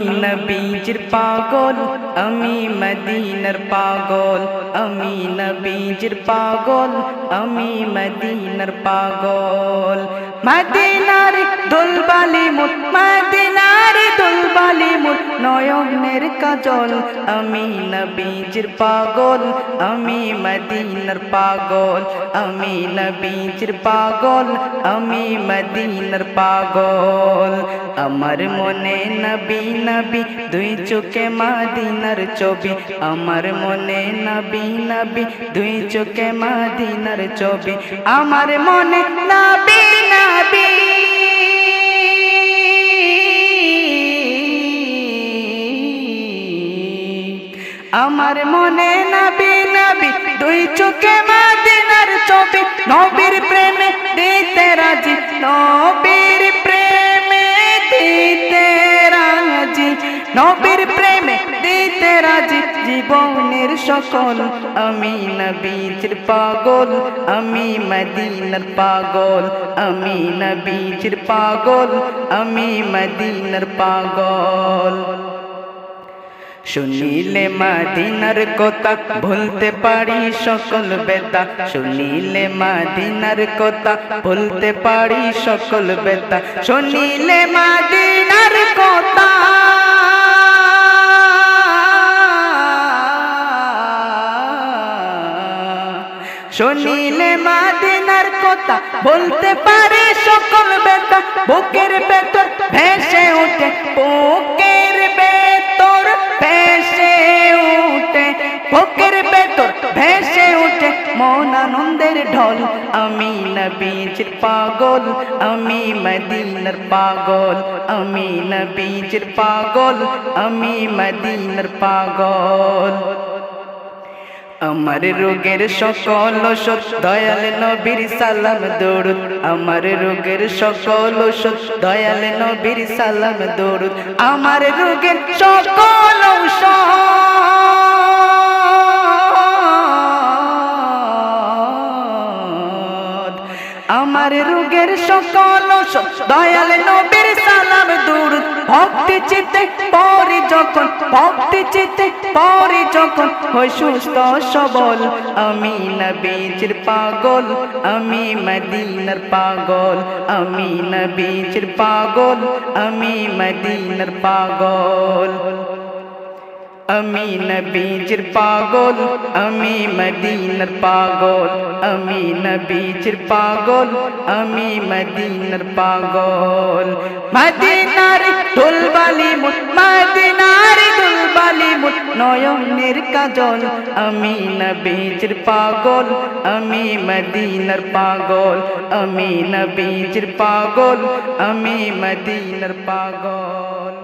নবীজির পাগল আমি মদিনার পাগল, আমি নবীজির পাগল, আমি মদিনার পাগল। মদিনার দুলবালি মুত, মদিনার দুলবালি মুত, নয়নের কাজল। আমি নবীজির পাগল, আমি মদিনার পাগল, আমি নবীজির পাগল, আমি মদিনার পাগল। আমার মনে নবী নবী দুই চোখে মদিনার ছবি, আমার মনে নবী নবী দুই চোখে মদিনার ছবি, আমার মনে নবী নবী আমার মনে নবী নবী দুই চোখে মদিনার ছবি। নবীর প্রেমে দিতে রাজি, নবীর প্রেমে দিতে রাজি, নবীর প্রেমে দিতে রাজি জীবনের সকল। আমি নবীজির পাগল, আমি মদিনার পাগল, আমি নবীজির পাগল, আমি মদিনার পাগল। শুনিলে মদিনার কথা ভুলতে পারি সকল ব্যথা, শুনিলে মদিনার কথা ভুলতে পারি সকল ব্যথা, শুনিলে মদিনার কথা শুনিলে মদিনার কথা বলতে পারে সকল ব্যথা। বুকের ভেতর ভেসে ওঠে, বুকের ভেতর ভেসে ওঠে, বুকের ভেতর ভেসে ওঠে মন আনন্দের ঢল। আমি নবীজির পাগল, আমি মদিনার পাগল, আমি নবীজির পাগল, আমি মদিনার পাগল। আমার রোগের সকল ওষুধ দয়াল নবীর সালাম দরুদ, আমার রোগের সকল ওষুধ দয়াল নবীর সালাম দরুদ, আমার রোগের সকল ঔষধ, আমার রোগের সকল ওষুধ দয়াল নবীর সালাম দরুদ। ভক্তি চিত্তে পড়ি যখন, ভক্তি চিত্তে পড়ি যখন হই সুস্থ সবল। আমি নবীজির পাগল, আমি মদিনার পাগল, আমি নবীজির পাগল, আমি মদিনার পাগল। আমি নবীজির পাগল, আমি মদিনার পাগল, আমি নবীজির পাগল, আমি মদিনার পাগল। মদিনার দুলবালি মুত, মদিনার দুলবালি মুত, নয়নের কাজল। আমি নবীজির পাগল, আমি মদিনার পাগল, আমি নবীজির পাগল, আমি মদিনার পাগল।